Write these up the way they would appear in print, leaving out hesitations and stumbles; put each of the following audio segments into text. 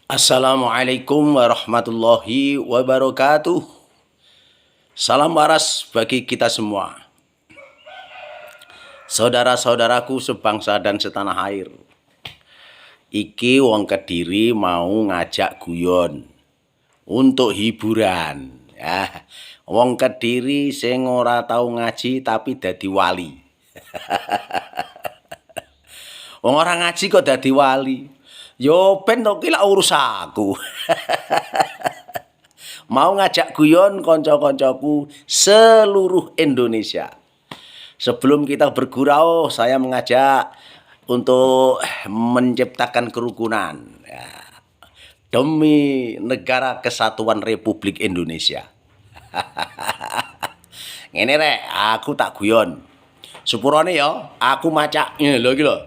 Assalamualaikum warahmatullahi wabarakatuh. Salam waras bagi kita semua. Saudara-saudaraku sebangsa dan setanah air. Iki wong Kediri mau ngajak guyon untuk hiburan. Ya, wong Kediri sing ora tau ngaji tapi dadi wali. Wong ora ngaji kok dadi wali. Yo ben to ki lak urus aku. Mau ngajak guyon konco-koncoku seluruh Indonesia. Sebelum kita bergurau, saya mengajak untuk menciptakan kerukunan ya, demi negara kesatuan Republik Indonesia. Ngene rek, aku tak guyon. Sepurane ya, aku macak ngene lho iki lho.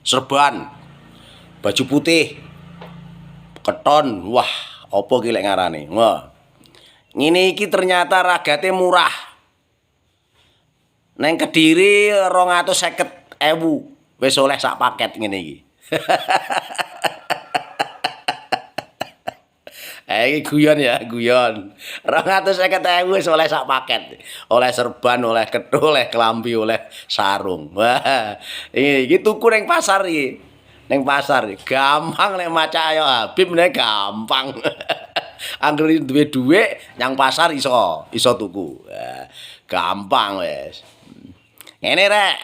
Serban, baju putih, keton, wah, apa ki lek ngarane? Wah. Ngene iki ternyata ragate murah. Neng Kediri 250.000 wis oleh sak paket ngene iki. Iki guyon ya, guyon. 250.000 wis oleh sak paket. Oleh serban, oleh ketul, oleh kelambi, oleh sarung. Wah, iki tuku ning pasar iki. Ning pasar gampang nek maca ayo Habib nek gampang. Angger duwe dhuwit nyang pasar iso tuku. Gampang wis. Ngene rek.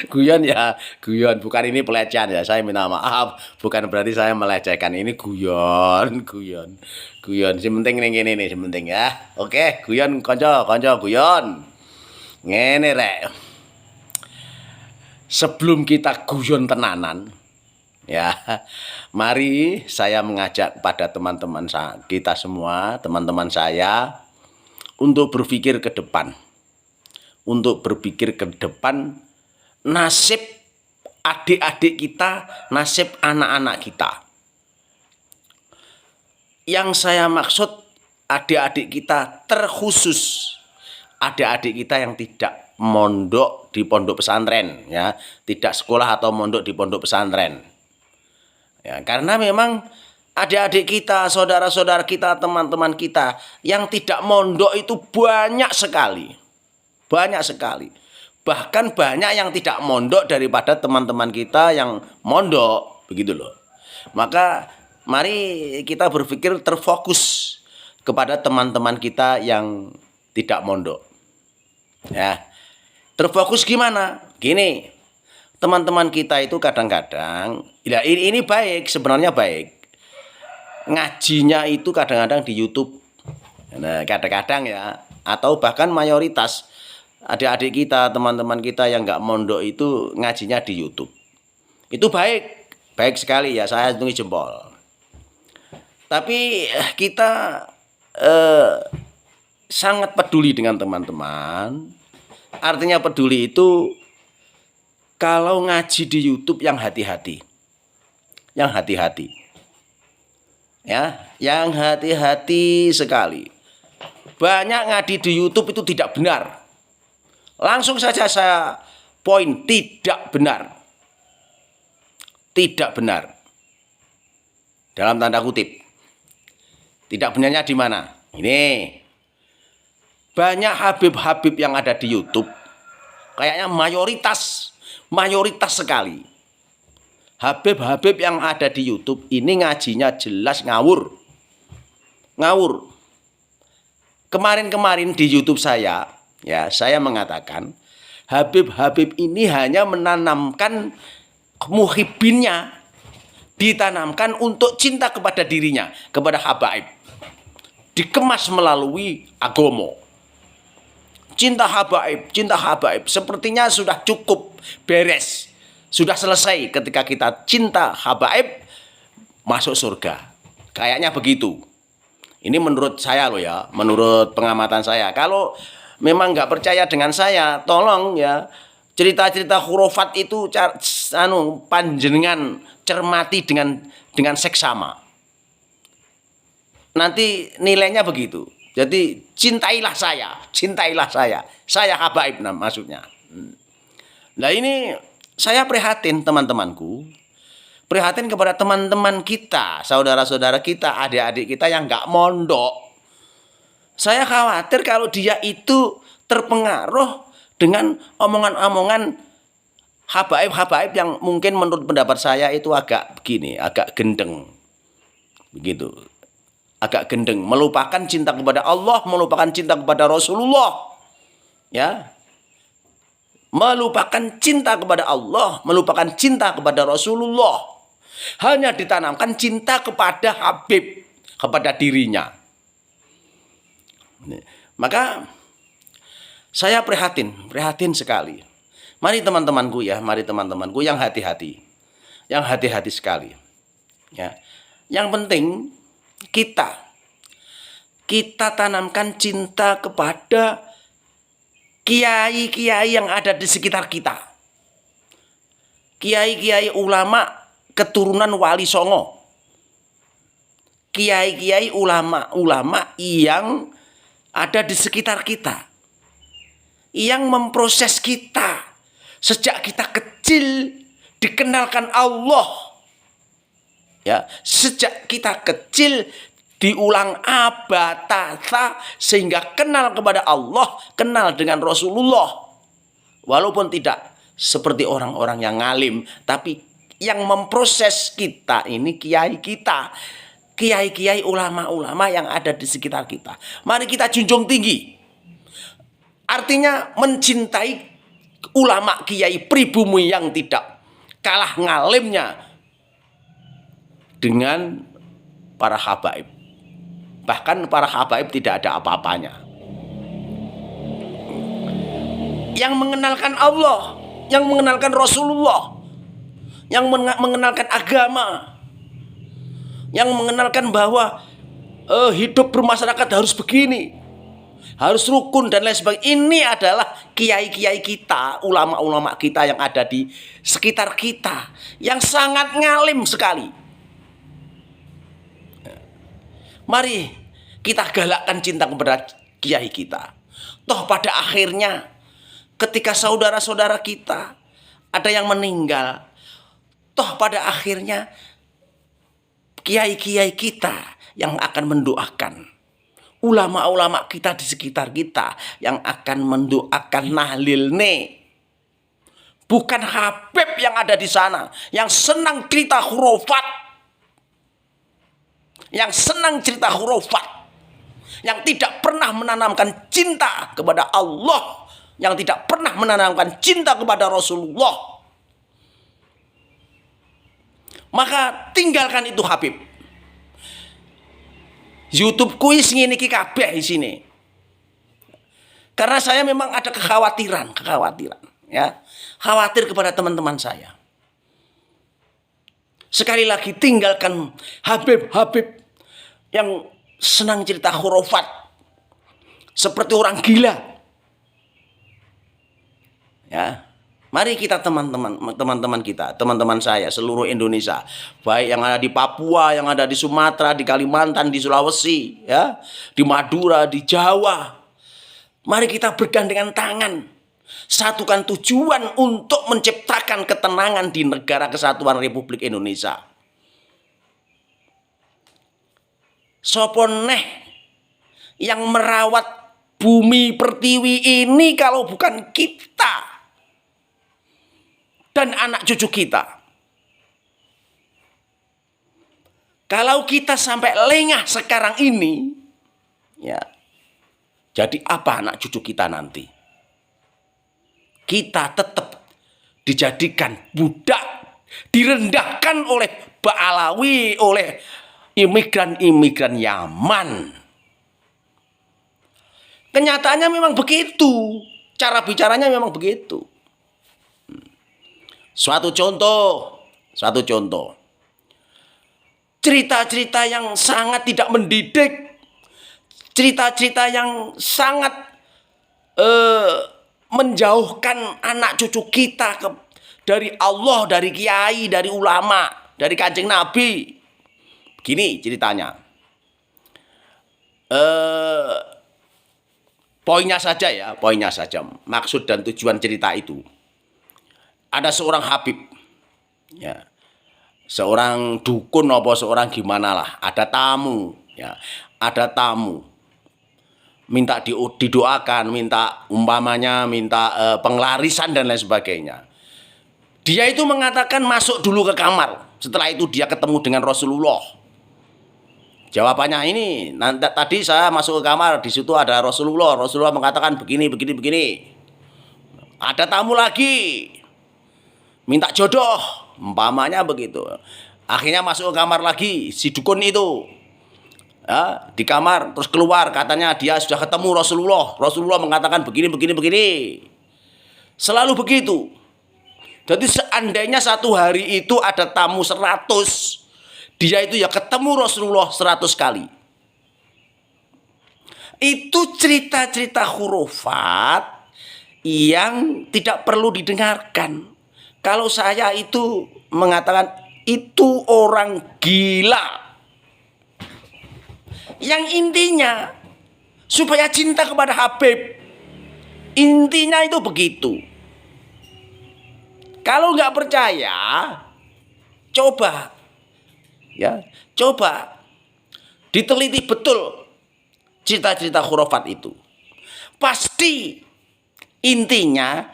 Guyon ya, guyon. Bukan ini pelecehan ya. Saya minta maaf. Bukan berarti saya melecehkan. Ini guyon, guyon. Guyon. Si penting ning kene nih, si penting ya. Oke, guyon kanca, guyon. Ngene rek. Sebelum kita guyon tenanan, ya, mari saya mengajak pada teman-teman kita semua, teman-teman saya, untuk berpikir ke depan. Untuk berpikir ke depan nasib adik-adik kita, nasib anak-anak kita. Yang saya maksud adik-adik kita terkhusus adik-adik kita yang tidak mondok di pondok pesantren ya, tidak sekolah atau mondok di pondok pesantren. Ya, karena memang adik-adik kita, saudara-saudara kita, teman-teman kita yang tidak mondok itu banyak sekali. Banyak sekali. Bahkan banyak yang tidak mondok daripada teman-teman kita yang mondok, begitu loh. Maka mari kita berpikir terfokus kepada teman-teman kita yang tidak mondok. Ya. Terfokus gimana? Gini, teman-teman kita itu kadang-kadang, ya ini baik, sebenarnya baik. Ngajinya itu kadang-kadang di YouTube. Nah, kadang-kadang ya, atau bahkan mayoritas adik-adik kita, teman-teman kita yang nggak mondok itu ngajinya di YouTube. Itu baik, baik sekali ya, saya hitungi jempol. Tapi kita sangat peduli dengan teman-teman. Artinya peduli itu kalau ngaji di YouTube yang hati-hati. Yang hati-hati. Ya, yang hati-hati sekali. Banyak ngaji di YouTube itu tidak benar. Langsung saja saya poin tidak benar. Tidak benar. Dalam tanda kutip. Tidak benarnya di mana? Ini. Banyak Habib-Habib yang ada di YouTube. Kayaknya mayoritas sekali. Habib-Habib yang ada di YouTube ini ngajinya jelas ngawur. Ngawur. Kemarin-kemarin di YouTube saya, ya, saya mengatakan Habib-Habib ini hanya menanamkan muhibbinnya, ditanamkan untuk cinta kepada dirinya, kepada habaib. Dikemas melalui agama. Cinta habaib, sepertinya sudah cukup beres. Sudah selesai ketika kita cinta habaib, masuk surga. Kayaknya begitu. Ini menurut saya loh ya, menurut pengamatan saya. Kalau memang nggak percaya dengan saya, tolong ya, cerita-cerita khurafat itu panjenengan cermati dengan seksama. Nanti nilainya begitu. Jadi cintailah saya. Saya habaib maksudnya. Nah ini saya prihatin teman-temanku. prihatin kepada teman-teman kita, saudara-saudara kita, adik-adik kita yang nggak mondok. Saya khawatir kalau dia itu terpengaruh dengan omongan-omongan habaib-habaib yang mungkin menurut pendapat saya itu agak begini, agak gendeng. Begitu. Agak gendeng, melupakan cinta kepada Allah, melupakan cinta kepada Rasulullah. Ya. Melupakan cinta kepada Allah, melupakan cinta kepada Rasulullah. Hanya ditanamkan cinta kepada Habib, kepada dirinya. Maka saya prihatin sekali. Mari teman-temanku ya, mari teman-temanku yang hati-hati. Yang hati-hati sekali. Ya. Yang penting kita tanamkan cinta kepada kiai-kiai yang ada di sekitar kita. Kiai-kiai ulama keturunan Wali Songo. Kiai-kiai ulama-ulama yang ada di sekitar kita. Yang memproses kita sejak kita kecil dikenalkan Allah. Ya, sejak kita kecil diulang abatasa sehingga kenal kepada Allah, kenal dengan Rasulullah. Walaupun tidak seperti orang-orang yang ngalim, tapi yang memproses kita ini kiai kita. Kiai-kiai ulama-ulama yang ada di sekitar kita. Mari kita junjung tinggi. Artinya mencintai ulama kiai pribumi yang tidak kalah ngalimnya dengan para habaib. Bahkan para habaib tidak ada apa-apanya. Yang mengenalkan Allah, yang mengenalkan Rasulullah, yang mengenalkan agama, yang mengenalkan bahwa hidup bermasyarakat harus begini, harus rukun dan lain sebagainya. Ini adalah kiai-kiai kita, ulama-ulama kita yang ada di sekitar kita, yang sangat ngalim sekali. Mari kita galakkan cinta kepada kiai kita. Toh pada akhirnya ketika saudara-saudara kita ada yang meninggal, toh pada akhirnya kiai-kiai kita yang akan mendoakan. Ulama-ulama kita di sekitar kita yang akan mendoakan nahlil nih. Bukan Habib yang ada di sana yang senang cerita khurafat. Yang senang cerita khurafat, yang tidak pernah menanamkan cinta kepada Allah, yang tidak pernah menanamkan cinta kepada Rasulullah. Maka tinggalkan itu Habib. YouTube kuis ngene iki kabeh isine. Karena saya memang ada kekhawatiran, ya. Khawatir kepada teman-teman saya. Sekali lagi tinggalkan Habib-habib yang senang cerita khurafat seperti orang gila. Ya. Mari kita teman-teman kita, teman-teman saya seluruh Indonesia, baik yang ada di Papua, yang ada di Sumatera, di Kalimantan, di Sulawesi, ya, di Madura, di Jawa. Mari kita bergandengan tangan, satukan tujuan untuk menciptakan ketenangan di negara kesatuan Republik Indonesia. Sopo neh yang merawat bumi pertiwi ini kalau bukan kita dan anak cucu kita. Kalau kita sampai lengah sekarang ini, ya, jadi apa anak cucu kita nanti? Kita tetap dijadikan budak, direndahkan oleh Ba'alawi, oleh imigran-imigran Yaman. Kenyataannya memang begitu. Cara bicaranya memang begitu. Suatu contoh. Cerita-cerita yang sangat tidak mendidik. Cerita-cerita yang sangat menjauhkan anak cucu kita dari Allah, dari kiai, dari ulama, dari Kanjeng Nabi. Begini ceritanya. Poinnya saja. Maksud dan tujuan cerita itu. Ada seorang Habib, ya, seorang dukun apa seorang gimana lah, ada tamu ya, ada tamu minta didoakan, minta umpamanya minta penglarisan dan lain sebagainya. Dia itu mengatakan masuk dulu ke kamar. Setelah itu dia ketemu dengan Rasulullah. Jawabannya ini, nanti tadi saya masuk ke kamar, di situ ada Rasulullah. Rasulullah mengatakan begini, begini, begini. Ada tamu lagi, minta jodoh, umpamanya begitu. Akhirnya masuk ke kamar lagi, si dukun itu. Ya, di kamar, terus keluar, katanya dia sudah ketemu Rasulullah. Rasulullah mengatakan begini, begini, begini. Selalu begitu. Jadi seandainya satu hari itu ada tamu 100, dia itu ya ketemu Rasulullah 100 kali. Itu cerita-cerita khurafat yang tidak perlu didengarkan. Kalau saya itu mengatakan itu orang gila. Yang intinya supaya cinta kepada Habib. Intinya itu begitu. Kalau nggak percaya, coba ya, coba diteliti betul cerita-cerita khurafat itu. Pasti intinya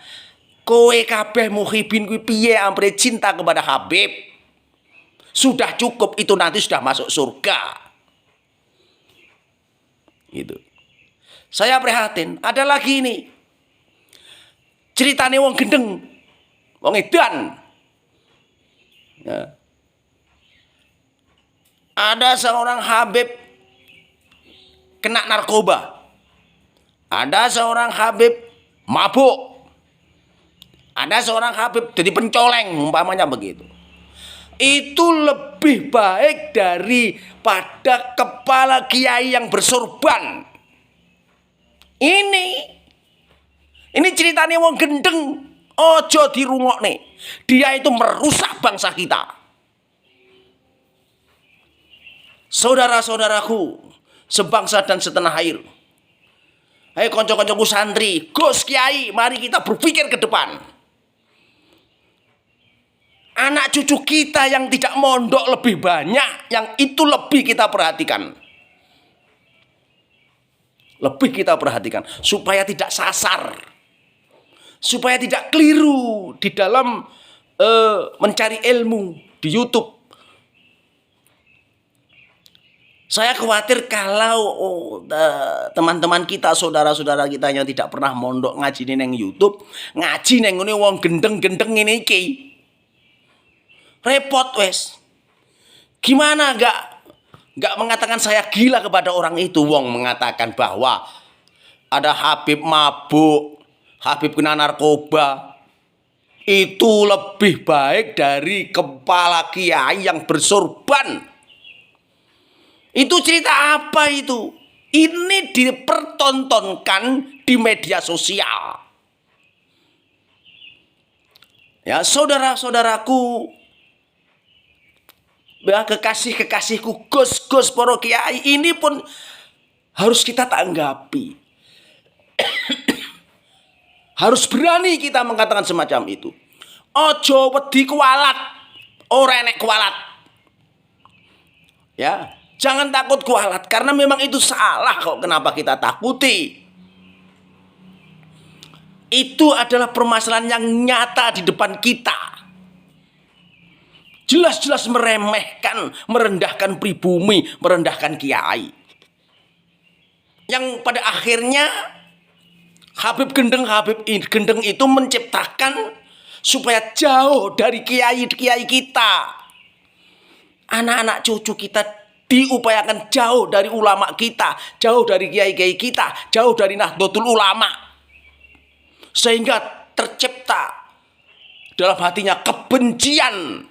kowe kabeh muhibin kuwi piye ampre cinta kepada Habib. Sudah cukup, itu nanti sudah masuk surga. Gitu. Saya prihatin, ada lagi ini. Ceritane wong gendeng, wong edan. Ya. Ada seorang Habib kena narkoba. Ada seorang Habib mabuk. Ada seorang Habib jadi pencoleng, umpamanya begitu. Itu lebih baik daripada kepala kiai yang bersorban. Ini ceritanya wong gendeng, ojo dirungokne. Dia itu merusak bangsa kita. Saudara-saudaraku, sebangsa dan setanah air. Ayo konco-koncoku santri, Gus Kiai, mari kita berpikir ke depan. Anak cucu kita yang tidak mondok lebih banyak, yang itu lebih kita perhatikan. Lebih kita perhatikan supaya tidak sasar, supaya tidak keliru di dalam mencari ilmu di YouTube. Saya khawatir kalau teman-teman kita, saudara-saudara kita yang tidak pernah mondok ngaji neng YouTube, ngaji neng ngene wong gendeng-gendeng ngene iki. Repot wes. Gimana enggak mengatakan saya gila kepada orang itu. Wong mengatakan bahwa ada Habib mabuk, Habib kena narkoba. Itu lebih baik dari kepala kiai yang bersorban. Itu cerita apa itu? Ini dipertontonkan di media sosial. Ya, saudara-saudaraku, ya, kekasih-kekasihku, Gus-gus para kiai, ini pun harus kita tanggapi. Harus berani kita mengatakan semacam itu. Ojo wedi kualat, ora enek kualat. Ya, jangan takut kualat karena memang itu salah kok, kenapa kita takuti? Itu adalah permasalahan yang nyata di depan kita. Jelas-jelas meremehkan, merendahkan pribumi, merendahkan kiai. Yang pada akhirnya Habib Gendeng itu menciptakan supaya jauh dari kiai-kiai kita. Anak-anak cucu kita diupayakan jauh dari ulama kita, jauh dari kiai-kiai kita, jauh dari Nahdlatul Ulama. Sehingga tercipta dalam hatinya kebencian.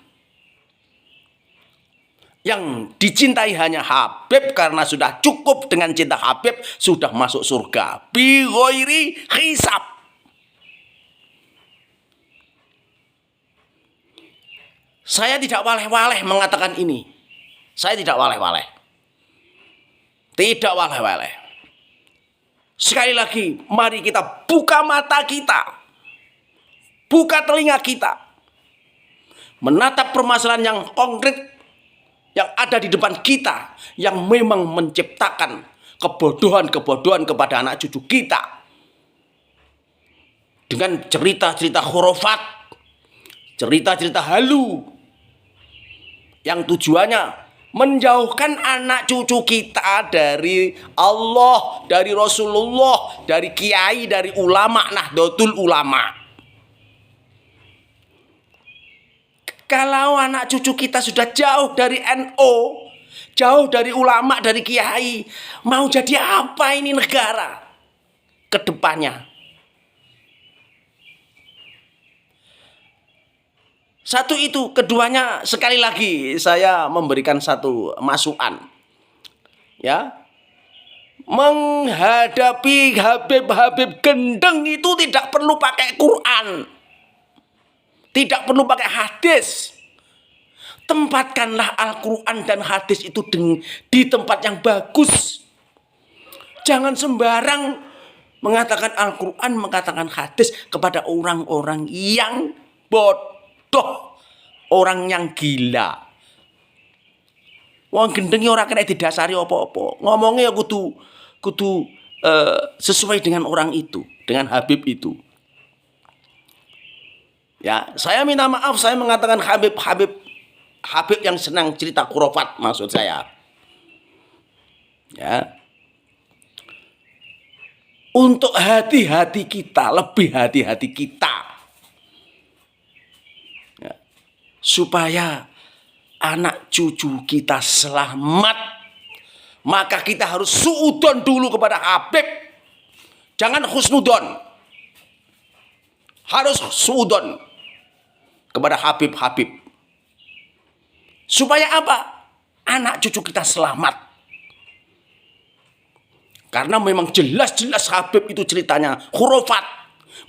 Yang dicintai hanya Habib karena sudah cukup dengan cinta Habib, sudah masuk surga. Bi ghairi hisab. Saya tidak waleh-waleh mengatakan ini. Saya tidak waleh-waleh. Tidak waleh-waleh. Sekali lagi, mari kita buka mata kita. Buka telinga kita. menatap permasalahan yang konkret yang ada di depan kita, yang memang menciptakan kebodohan-kebodohan kepada anak cucu kita. Dengan cerita-cerita khurafat, cerita-cerita halu, yang tujuannya menjauhkan anak cucu kita dari Allah, dari Rasulullah, dari kiai, dari ulama, Nahdlatul Ulama. Kalau anak cucu kita sudah jauh dari NU, jauh dari ulama, dari kiai, mau jadi apa ini negara ke depannya? Satu itu, keduanya sekali lagi saya memberikan satu masukan. Ya. Menghadapi Habib-habib gendeng itu tidak perlu pakai Quran. Tidak perlu pakai hadis. Tempatkanlah Al-Quran dan hadis itu di tempat yang bagus. Jangan sembarang mengatakan Al-Quran, mengatakan hadis kepada orang-orang yang bodoh, orang yang gila. Wong gendeng ora kena didasari apa-apa. Ngomongnya kudu sesuai dengan orang itu, dengan Habib itu. Ya, saya minta maaf, saya mengatakan Habib yang senang cerita khurafat, maksud saya. Ya. Untuk hati-hati kita, lebih hati-hati kita. Ya. Supaya anak cucu kita selamat, maka kita harus suudon dulu kepada Habib. Jangan husnudon. Harus suudon kepada Habib-habib. Supaya apa? Anak cucu kita selamat. Karena memang jelas-jelas Habib itu ceritanya khurafat.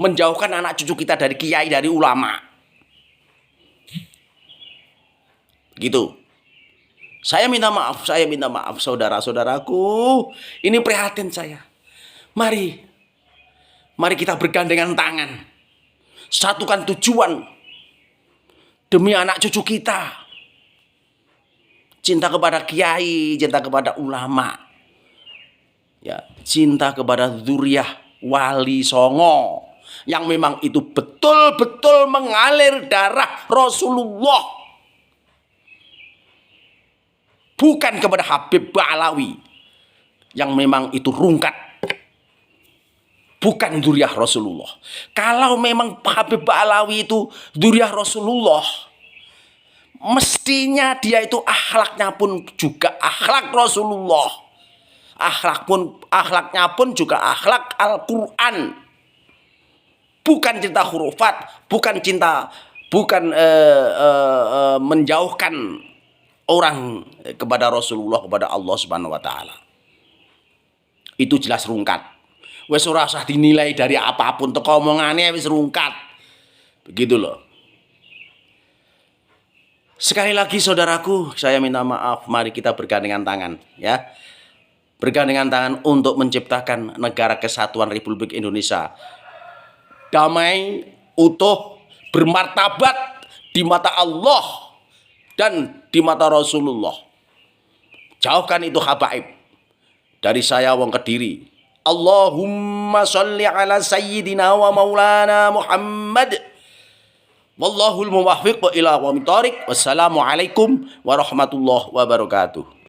Menjauhkan anak cucu kita dari kiai, dari ulama. Gitu. Saya minta maaf saudara-saudaraku. Ini prihatin saya. Mari kita bergandengan tangan. Satukan tujuan demi anak cucu kita. Cinta kepada kiai, cinta kepada ulama. Ya, cinta kepada dzurriyyah wali songo yang memang itu betul-betul mengalir darah Rasulullah. Bukan kepada Habib Ba'alawi yang memang itu rungkat. Bukan dzurriyyah Rasulullah. Kalau memang Habib Ba'alawi itu dzurriyyah Rasulullah, mestinya dia itu akhlaknya pun juga akhlak Rasulullah. Akhlaknya pun juga akhlak Al-Quran. Bukan cinta khurafat, bukan menjauhkan orang kepada Rasulullah, kepada Allah Subhanahu wa taala. Itu jelas rungkat. Wis ora usah dinilai dari apapun, teko omongane wis rungkat. Begitu loh. Sekali lagi saudaraku, saya minta maaf, mari kita bergandengan tangan ya. Bergandengan tangan untuk menciptakan negara kesatuan Republik Indonesia. Damai, utuh, bermartabat di mata Allah dan di mata Rasulullah. Jauhkan itu habaib. Dari saya wong Kediri. Allahumma sholli ala sayyidina wa maulana Muhammad. Wallahul muwaffiq ila aqwamit thoriq. Wassalamualaikum warahmatullahi wabarakatuh.